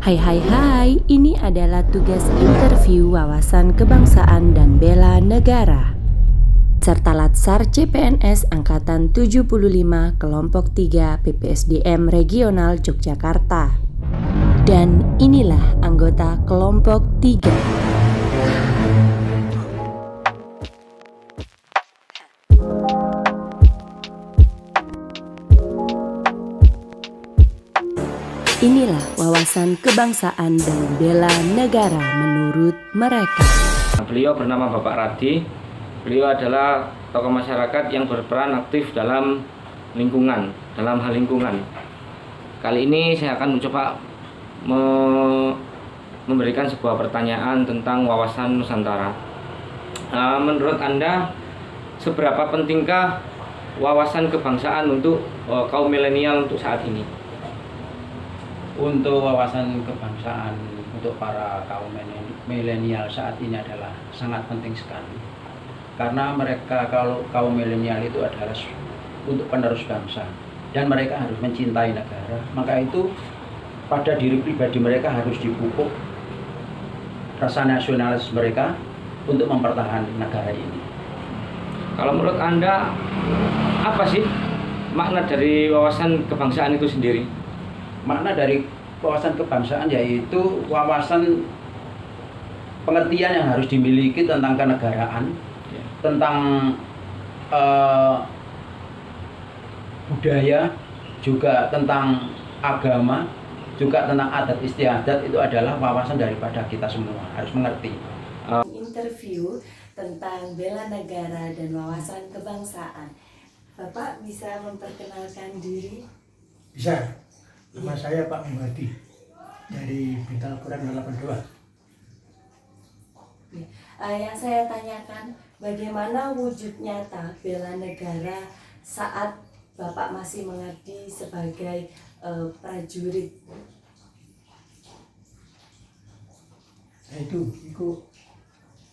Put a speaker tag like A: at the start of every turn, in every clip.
A: Hai hai hai, ini adalah tugas interview wawasan kebangsaan dan bela negara serta Latsar CPNS Angkatan 75 Kelompok 3 PPSDM Regional Yogyakarta. Dan inilah anggota Kelompok 3. Inilah wawasan kebangsaan dan bela negara menurut mereka.
B: Beliau bernama Bapak Radi. Beliau adalah tokoh masyarakat yang berperan aktif dalam hal lingkungan. Kali ini saya akan mencoba memberikan sebuah pertanyaan tentang wawasan Nusantara. Menurut Anda, seberapa pentingkah wawasan kebangsaan untuk kaum milenial untuk saat ini?
C: Untuk wawasan kebangsaan untuk para kaum milenial saat ini adalah sangat penting sekali, karena mereka kaum milenial itu adalah untuk penerus bangsa dan mereka harus mencintai negara. Maka itu pada diri pribadi mereka harus dipupuk rasa nasionalis mereka untuk mempertahankan negara ini.
B: Kalau menurut Anda, apa sih makna dari wawasan kebangsaan itu sendiri?
C: Makna dari wawasan kebangsaan yaitu wawasan pengertian yang harus dimiliki tentang kenegaraan, tentang budaya, juga tentang agama, juga tentang adat istiadat. Itu adalah wawasan daripada kita semua, harus mengerti.
A: Interview tentang bela negara dan wawasan kebangsaan. Bapak bisa memperkenalkan diri?
D: Bisa. Nama saya Pak Muhadi dari Bintal Quran 82.
A: Yang saya tanyakan, bagaimana wujud nyata bela negara saat Bapak masih mengabdi sebagai prajurit?
D: Itu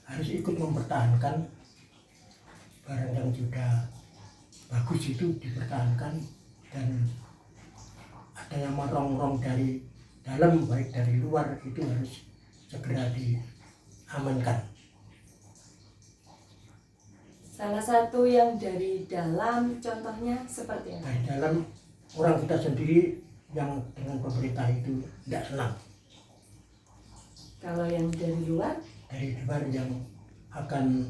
D: harus ikut mempertahankan barang yang sudah bagus itu dipertahankan, dan ada yang merongrong dari dalam baik dari luar itu harus segera diamankan.
A: Salah satu yang dari dalam contohnya seperti apa?
D: Dari dalam, orang kita sendiri yang dengan pemerintah itu tidak senang.
A: Kalau yang dari luar?
D: Dari luar yang akan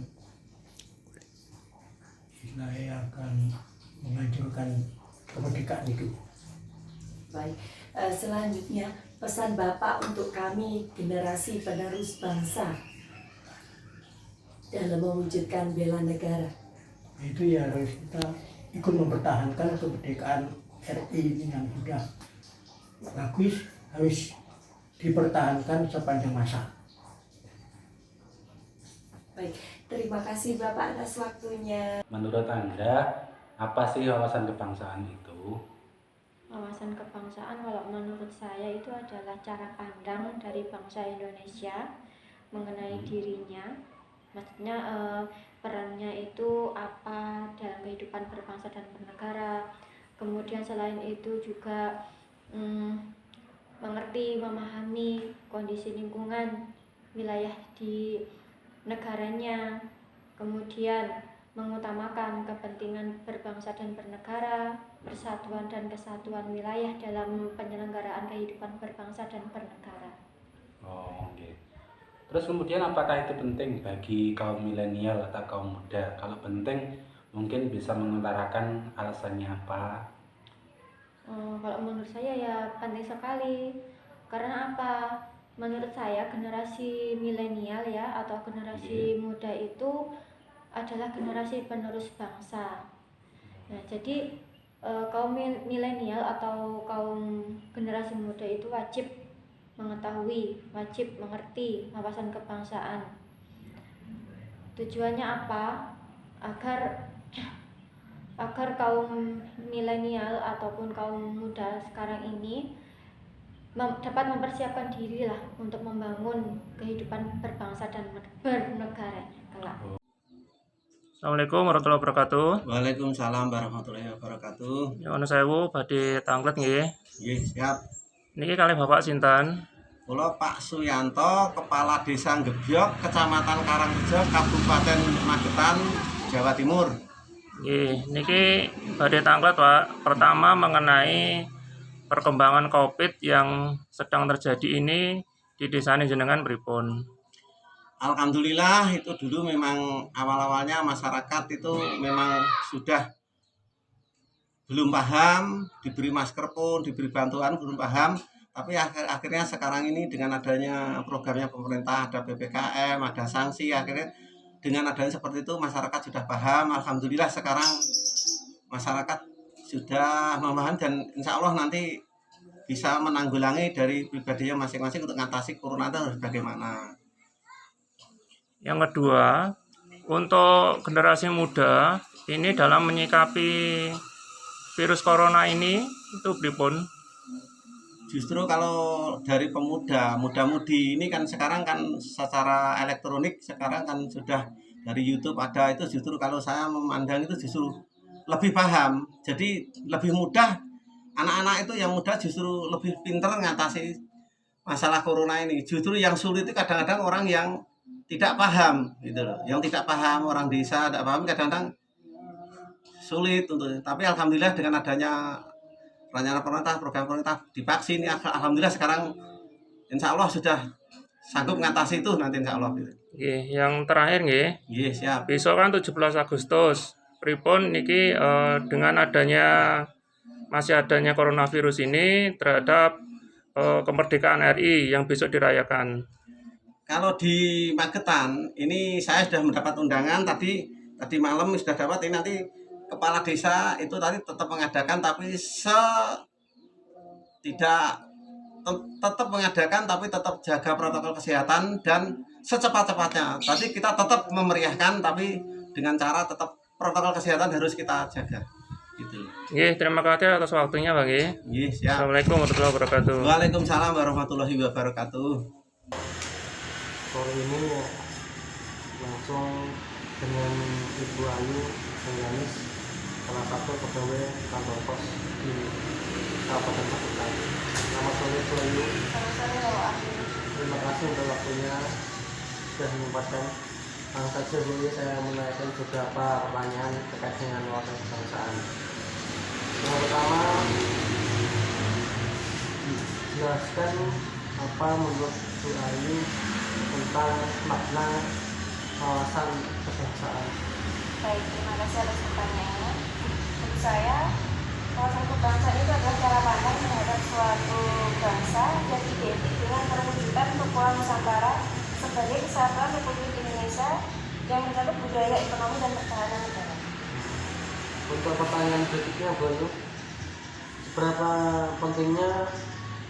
D: menghancurkan kemerdekaan itu.
A: Baik, selanjutnya pesan Bapak untuk kami generasi penerus bangsa dalam mewujudkan bela negara.
D: Itu ya harus kita ikut mempertahankan kemerdekaan RI ini yang sudah bagus, harus dipertahankan sepanjang masa.
A: Baik, terima kasih Bapak atas waktunya.
E: Menurut Anda, apa sih wawasan kebangsaan itu?
F: Wawasan kebangsaan kalau menurut saya itu adalah cara pandang dari bangsa Indonesia mengenai dirinya. Maksudnya perannya itu apa dalam kehidupan berbangsa dan bernegara. Kemudian selain itu juga mengerti, memahami kondisi lingkungan wilayah di negaranya. Kemudian mengutamakan kepentingan berbangsa dan bernegara, persatuan dan kesatuan wilayah dalam penyelenggaraan kehidupan berbangsa dan bernegara.
E: Oh, oke. Terus kemudian apakah itu penting bagi kaum milenial atau kaum muda? Kalau penting, mungkin bisa mengutarakan alasannya apa?
F: Kalau menurut saya ya penting sekali. Karena apa? Menurut saya generasi milenial ya atau generasi muda itu adalah generasi penerus bangsa. Nah, jadi kaum milenial atau kaum generasi muda itu wajib mengetahui, wajib mengerti wawasan kebangsaan. Tujuannya apa? Agar kaum milenial ataupun kaum muda sekarang ini dapat mempersiapkan diri lah untuk membangun kehidupan berbangsa dan bernegara kelak.
G: Assalamualaikum warahmatullahi wabarakatuh.
H: Waalaikumsalam warahmatullahi wabarakatuh.
G: Nyuwun sewu badhe tanglet nggih.
H: Nggih, siap.
G: Niki kalih Bapak sinten?
H: Kula Pak Suyanto, Kepala Desa Gebyok, Kecamatan Karangrejo, Kabupaten Magetan, Jawa Timur.
G: Nggih, niki badhe tanglet Pak. Pertama mengenai perkembangan Covid yang sedang terjadi ini di desa jenengan pripun?
H: Alhamdulillah itu dulu memang awal-awalnya masyarakat itu memang sudah belum paham, diberi masker pun, diberi bantuan belum paham. Tapi akhirnya sekarang ini dengan adanya programnya pemerintah, ada PPKM, ada sanksi, akhirnya dengan adanya seperti itu masyarakat sudah paham. Alhamdulillah sekarang masyarakat sudah memahami dan insya Allah nanti bisa menanggulangi dari pribadinya masing-masing untuk mengatasi corona itu harus bagaimana.
G: Yang kedua, untuk generasi muda ini dalam menyikapi virus corona ini itu pripun?
H: Justru kalau dari pemuda, muda-mudi ini kan sekarang kan secara elektronik sekarang kan sudah dari YouTube ada, itu justru kalau saya memandang itu justru lebih paham. Jadi lebih mudah, anak-anak itu yang muda justru lebih pintar mengatasi masalah corona ini. Justru yang sulit itu kadang-kadang orang yang tidak paham gitu loh. Yang tidak paham, orang desa tidak paham kadang-kadang sulit untuk. Tapi alhamdulillah dengan adanya rencana pemerintah, program pemerintah divaksin, alhamdulillah sekarang insya Allah sudah sanggup mengatasi itu nanti insya Allah.
G: Nggih, yang terakhir nggih.
H: Iya, siap.
G: Besok kan 17 Agustus. Pripun niki dengan masih adanya coronavirus ini terhadap kemerdekaan RI yang besok dirayakan.
H: Kalau di Magetan ini saya sudah mendapat undangan tadi malam sudah dapat, ini nanti kepala desa itu tadi tetap mengadakan tapi tetap mengadakan tapi tetap jaga protokol kesehatan dan secepat-cepatnya. Tadi kita tetap memeriahkan tapi dengan cara tetap protokol kesehatan harus kita jaga. Gitu.
G: Nggih, terima kasih atas waktunya, Bang nggih.
H: Nggih, siap.
G: Assalamualaikum warahmatullahi wabarakatuh.
H: Waalaikumsalam warahmatullahi wabarakatuh.
I: Sore ini langsung dengan Ibu Ayu Yanis, salah satu pegawai kantor pos di Kabupaten Magetan. Selamat sore Bu Ayu.
F: Selamat sore Bapak.
I: Terima kasih untuk waktunya sudah menyempatkan. Langsung saja Bu Ayu, saya menanyakan beberapa pertanyaan terkait dengan wawasan kebangsaan. Yang pertama, jelaskan apa menurut Bu Ayu tentang makna wawasan kebangsaan.
F: Baik, terima kasih atas pertanyaannya. Menurut saya, wawasan kebangsaan itu adalah cara pandang terhadap suatu bangsa yang identik dengan perwujudan kepulauan Nusantara sebagai kesatuan Republik Indonesia yang mencakup budaya, ekonomi, dan pertahanan negara.
I: Untuk pertanyaan berikutnya, Bu Ayu, seberapa pentingnya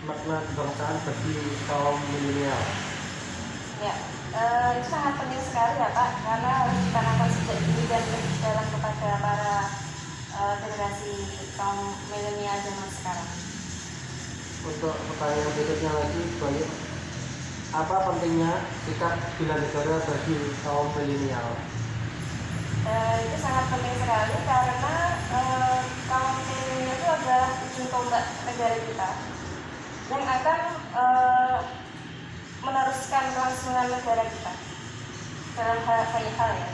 I: makna kebangsaan bagi kaum milenial?
F: Ya, itu sangat penting sekali ya Pak, karena harus ditanamkan sejak dini dan lebih dalam kepada para generasi kaum milenial zaman sekarang.
I: Untuk pertanyaan berikutnya lagi, Bu Ayu, apa pentingnya sikap bela negara bagi kaum milenial?
F: Itu sangat penting sekali karena kaum milenial itu adalah ujung tombak negara kita yang akan meneruskan kelangsungan negara kita dalam banyak hal ya.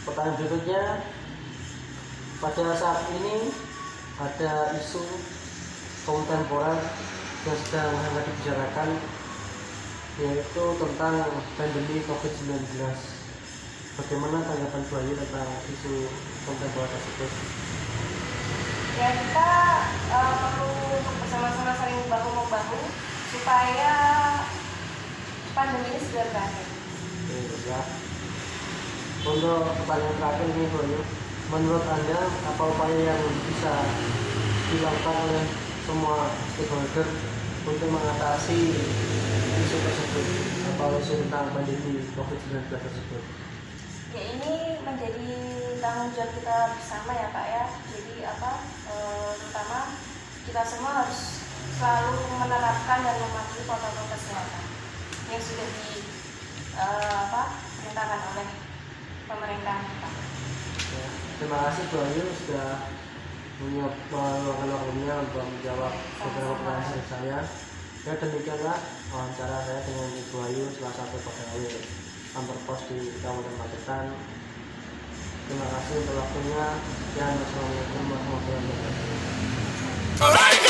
I: Pertanyaan berikutnya, pada saat ini ada isu kontemporer yang sedang hangat dibicarakan, yaitu tentang pandemi COVID-19. Bagaimana tanggapan Bu Ayu tentang isu kontemporer tersebut?
F: Ya, kita perlu untuk bersama-sama saling bahu-membahu supaya pandemi ini segera berakhir.
I: Ya. Untuk pertanyaan terakhir ini Bu Ayu, menurut Anda apa upaya yang bisa dilakukan oleh semua stakeholder untuk mengatasi isu tersebut atau isu tentang pandemi COVID-19 tersebut?
F: Ya, ini menjadi tanggung jawab kita bersama ya Pak ya. Jadi terutama kita semua harus selalu menerapkan dan mematuhi protokol kesehatan yang sudah diperintahkan oleh pemerintahan kita.
I: Ya, terima kasih Bu Ayu sudah meluangkan waktunya untuk menjawab beberapa pertanyaan saya. Ya demikianlah wawancara saya dengan Ibu Ayu, salah satu pegawai kantor pos di Kabupaten Magetan. Terima kasih untuk waktunya dan wassalamualaikum warahmatullahi wabarakatuh.